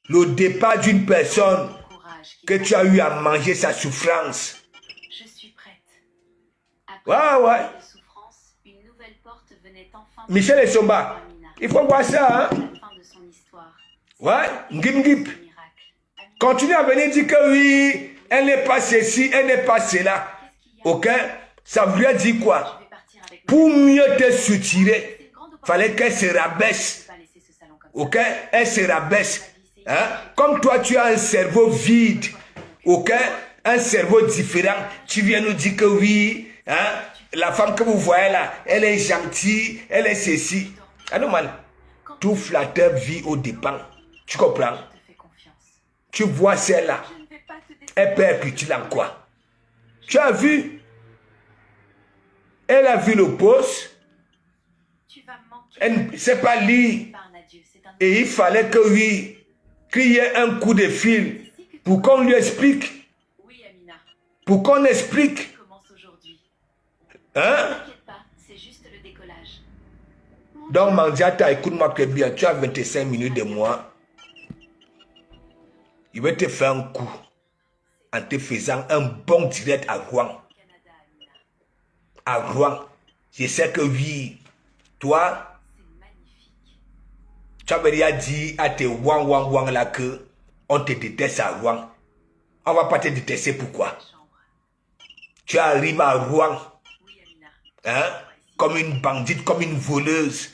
le départ d'une personne que tu as eu à manger sa souffrance. Je suis prête. Ouais, ouais. Michel et Somba, il faut voir ça, hein. Ouais, ngip ngip. Continue à venir dire que oui, elle n'est pas ceci, elle n'est pas cela. Ok? Ça voulait dire quoi? Pour mieux te soutirer, fallait qu'elle se rabaisse. Ok? Elle se rabaisse. Hein? Comme toi, tu as un cerveau vide. Ok? Un cerveau différent. Tu viens nous dire que oui, hein? La femme que vous voyez là, elle est gentille, elle est ceci. Ah non, man. Tout flatteur vit au dépens. Tu comprends? Tu vois celle-là. Elle percute en quoi? Tu as vu? Elle a vu le poste. Elle ne sait pas lire. Et il fallait que oui, qu'il y ait un coup de fil pour qu'on lui explique. Pour qu'on explique. Hein? Donc, Mandiata, écoute-moi très bien. Tu as 25 minutes de moi. Il va te faire un coup en te faisant un bon direct à Rouen. À Rouen. Je sais que oui, toi, tu avais déjà dit à tes wang là que on te déteste à Rouen. On ne va pas te détester, pourquoi? Tu arrives à Rouen, hein, comme une bandite, comme une voleuse.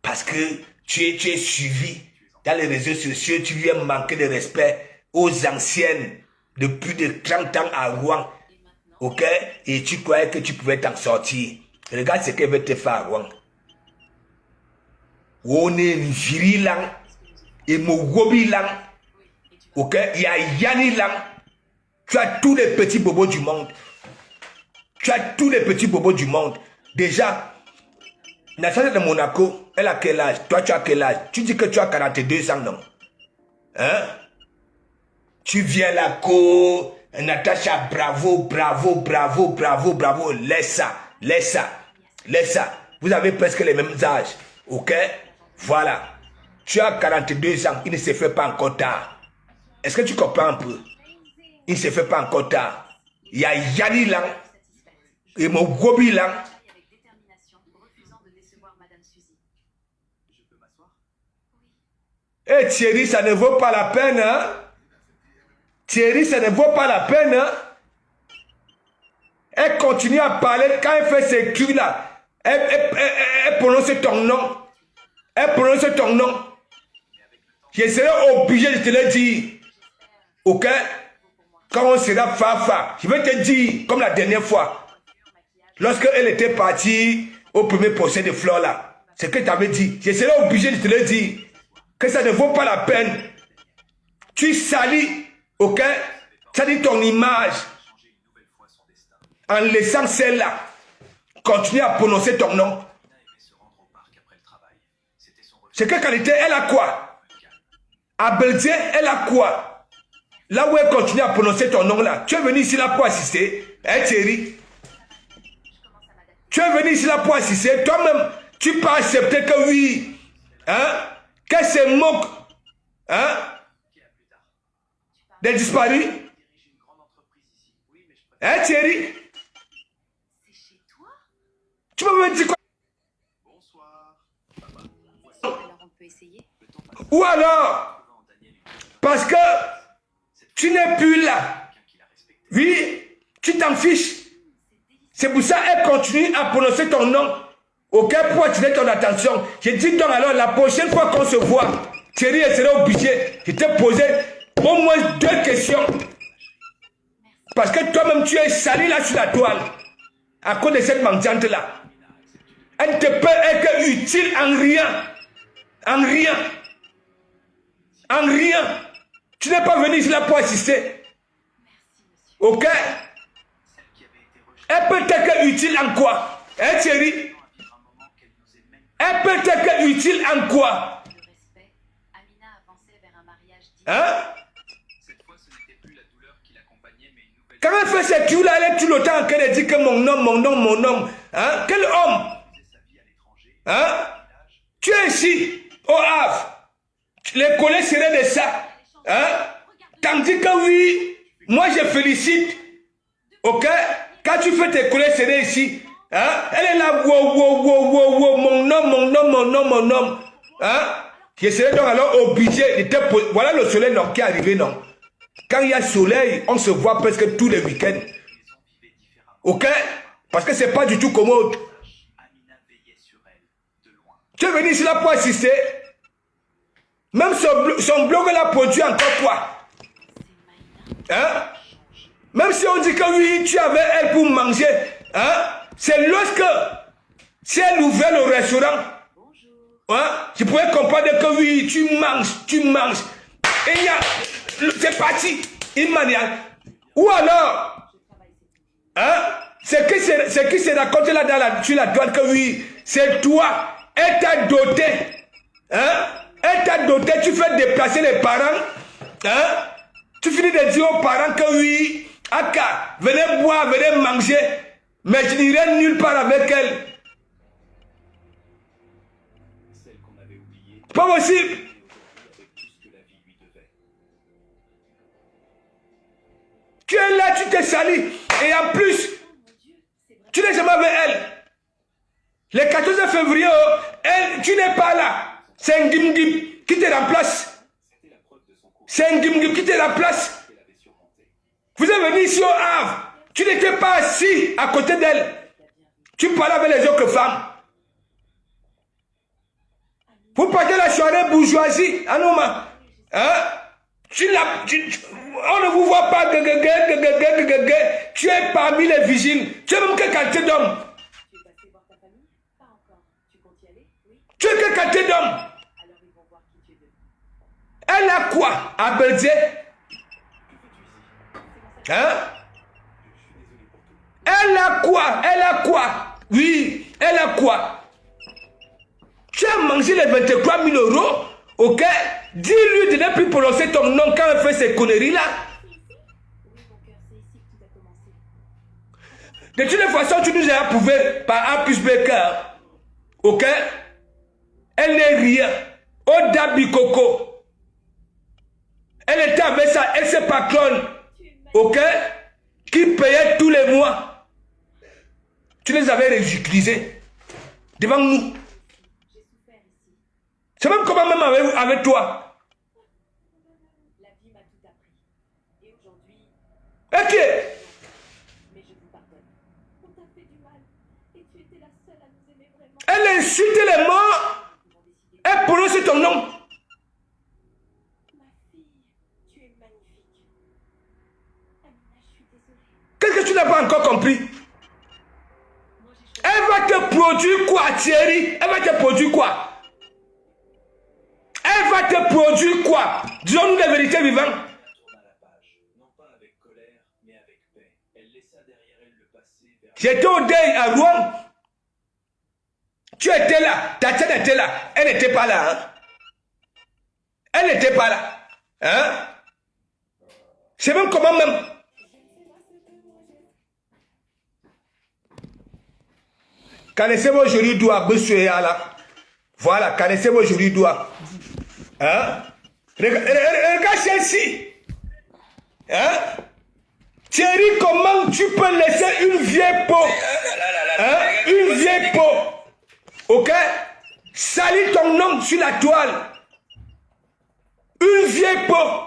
Parce que tu es suivi dans les réseaux sociaux, tu viens manquer de respect aux anciennes de plus de 30 ans à Rouen. Ok? Et tu croyais que tu pouvais t'en sortir. Regarde ce qu'elle veut te faire à Rouen. On est Virilang et Mogobilang. Ok? Il y a Yanilang. Tu as tous les petits bobos du monde. Tu as tous les petits bobos du monde. Déjà, Natacha de Monaco, elle a quel âge? Toi, tu as quel âge? Tu dis que tu as 42 ans, non? Hein? Tu viens là, Natacha, bravo, bravo, bravo, bravo, bravo. Laisse ça, laisse ça, laisse ça. Vous avez presque les mêmes âges. Ok? Voilà. Tu as 42 ans, il ne se fait pas encore tard. Est-ce que tu comprends un peu? Il ne se fait pas encore tard. Il y a Yanni Lang et mon Gobi Lang. Eh Thierry, ça ne vaut pas la peine, hein? Thierry, ça ne vaut pas la peine, hein? Elle continue à parler, quand elle fait ses culs là, elle prononce ton nom. Elle prononce ton nom. Je serai obligé de te le dire. Ok? Quand on sera fa, je vais te dire, comme la dernière fois, lorsque elle était partie au premier procès de Flore là, ce que tu avais dit, je serai obligé de te le dire, que ça ne vaut pas la peine. Tu salis, ok? Salis ton image en laissant celle-là continuer à prononcer ton nom. C'est quelle qualité? Elle a quoi? À Belgique, elle a quoi? Là où elle continue à prononcer ton nom là, tu es venu ici là pour assister, hein Thierry? Tu es venu ici là pour assister, toi-même, tu peux accepter que oui, hein? Qu'elle se moque, hein? Des disparus? Hein Thierry? Tu peux me dire quoi? Ou alors, parce que tu n'es plus là. Oui, tu t'en fiches. C'est pour ça qu'elle continue à prononcer ton nom. Ok, pour attirer ton attention. Je dis donc alors, la prochaine fois qu'on se voit, Thierry, elle sera obligée. Je t'ai posé au moins 2 questions. Parce que toi-même, tu es sali là sur la toile. À cause de cette mendiante-là. Elle ne te peut être utile en rien. En rien. En rien. Tu n'es pas venu ici là pour assister. Ok? Elle peut être utile en quoi? Hein Thierry? Elle peut être utile en quoi? Hein? Quand elle fait cette tour là, elle est tout le temps en train de dire que mon homme, mon homme, mon homme. Hein? Quel homme? Hein? Tu es ici. au Havre, les collègues seraient de ça. Hein? Tandis que oui, moi je félicite. Ok? Quand tu fais tes collègues serrés ici, hein? Elle est là, wow, mon homme. Hein? Je serais donc alors obligé de te... Voilà le soleil non, qui est arrivé, non? Quand il y a soleil, on se voit presque tous les week-ends. Ok? Parce que c'est pas du tout commode. Tu es venu ici là pour assister. Même son blog là produit encore quoi? Hein? Même si on dit que oui, tu avais elle pour manger. Hein? C'est lorsque si elle ouvrait le restaurant. Hein? Tu pouvais comprendre que oui, tu manges. Et il y a... C'est parti. Une manière. Ou alors... Hein? C'est qui se raconte là sur la droite que oui, c'est toi. Elle t'a doté. Hein? Elle t'a doté, tu fais déplacer les parents. Hein? Tu finis de dire aux parents que oui, Aka, venez boire, venez manger. Mais je n'irai nulle part avec elle. Pas possible. Tu es là, tu t'es sali. Et en plus, tu n'es jamais avec elle. Le 14 février, elle, tu n'es pas là. C'est un gim-gim qui te remplace. C'est un gim-gim qui te remplace. Vous êtes venu ici au Havre. Tu n'étais pas assis à côté d'elle. Tu parlais avec les autres femmes. Vous partez la soirée bourgeoisie, Anouma. Hein? On ne vous voit pas. Tu es parmi les vigiles. Tu es même que qualité d'homme. Tu es que qualité d'homme. Elle a quoi à Belzé? Hein? Elle a quoi? Elle a quoi? Oui, elle a quoi? Tu as mangé les 23 000 euros, ok? Dis-lui de ne plus prononcer ton nom quand elle fait ces conneries-là. De toutes les façons, tu nous as approuvé par A plus B, ok? Elle n'est rien. Oda Bikoko. Elle était avec sa ex-patronne, ok? Qui payait tous les mois. Tu les avais ridiculisés devant nous. C'est même comment même avec toi. Ok. Elle insulte les morts. Elle prononce ton nom. Qu'est-ce que tu n'as pas encore compris? Elle va te produire quoi, Thierry? Elle va te produire quoi? Elle va te produire quoi? Disons-nous la vérité vivante. J'étais au deuil à Rouen. Tu étais là. Ta tête était là. Elle n'était pas là. Hein? Elle n'était pas là. Hein? C'est même comment même. Connaissez-moi aujourd'hui doigt, monsieur là. Voilà, connaissez-moi aujourd'hui doigt. Hein? Regarde celle-ci. Hein? Thierry, comment tu peux laisser une vieille peau? Hein? Une vieille peau. Ok? Salis ton nom sur la toile. Une vieille peau.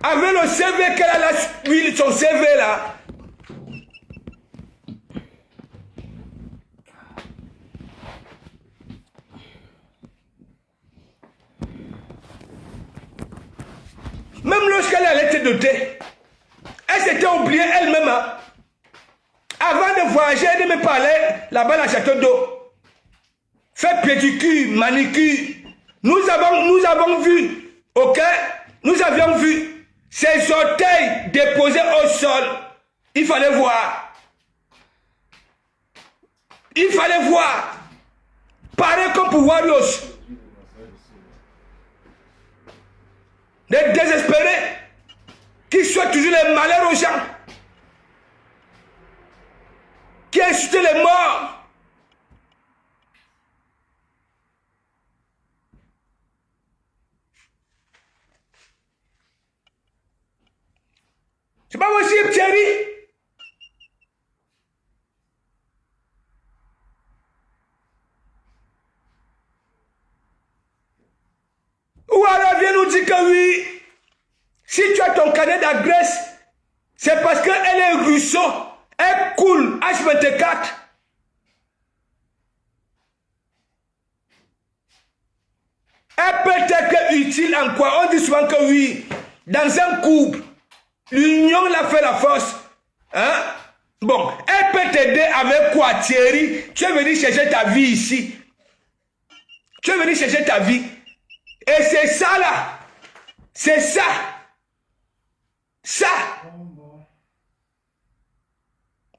Avec le CV qu'elle a là, oui, son CV là. Même lorsqu'elle allait te doter, elle s'était oubliée elle-même. Hein. Avant de voyager, elle me parlait là-bas à Château d'eau. Fait pédicure, manicure. Nous avons vu, ok? Nous avions vu ses orteils déposés au sol. Il fallait voir. Il fallait voir. Pareil comme pour Warriors. Des désespérés qui souhaitent toujours les malheurs aux gens, qui insultent les morts. C'est pas possible, Thierry. Ou alors viens nous dire que oui, si tu as ton carnet d'adresse, c'est parce qu'elle est russo, elle coule H24. Elle peut être utile en quoi? On dit souvent que oui, dans un couple, l'union l'a fait la force. Hein? Bon, elle peut t'aider avec quoi, Thierry? Tu es venu chercher ta vie ici. Tu es venu chercher ta vie. Et c'est ça là. C'est ça. Ça.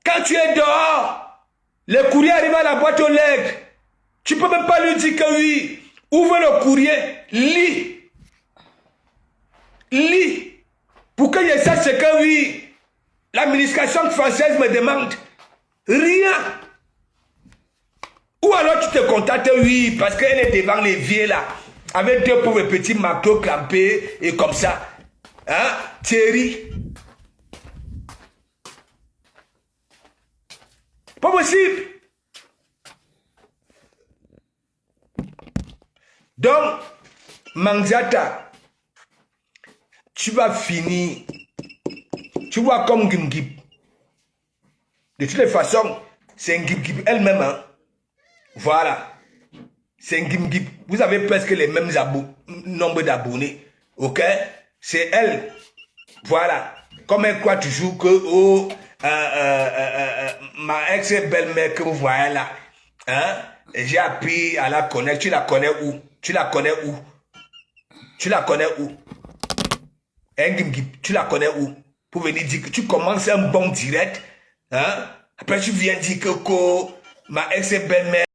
Quand tu es dehors, le courrier arrive à la boîte aux lettres. Tu ne peux même pas lui dire que oui. Ouvre le courrier. Lis. Lis. Pour que je sache ce que oui. L'administration française me demande. Rien. Ou alors tu te contactes, oui, parce qu'elle est devant l'évier là. Avec deux pauvres petits marteaux clampés et comme ça. Hein, Thierry? Pas possible. Donc, Manzata, tu vas finir. Tu vois comme Gimgib. De toutes les façons, c'est un Gimgib elle-même. Hein? Voilà. C'est un Gimgib. Vous avez presque les mêmes nombres d'abonnés. Ok? C'est elle. Voilà. Comme elle croit toujours que oh, ma ex-belle-mère que vous voyez là, hein? J'ai appris à la connaître. Tu la connais où? Tu la connais où? Tu la connais où? Un Gimgib, tu la connais où? Pour venir dire que tu commences un bon direct. Hein? Après tu viens dire que ma ex-belle-mère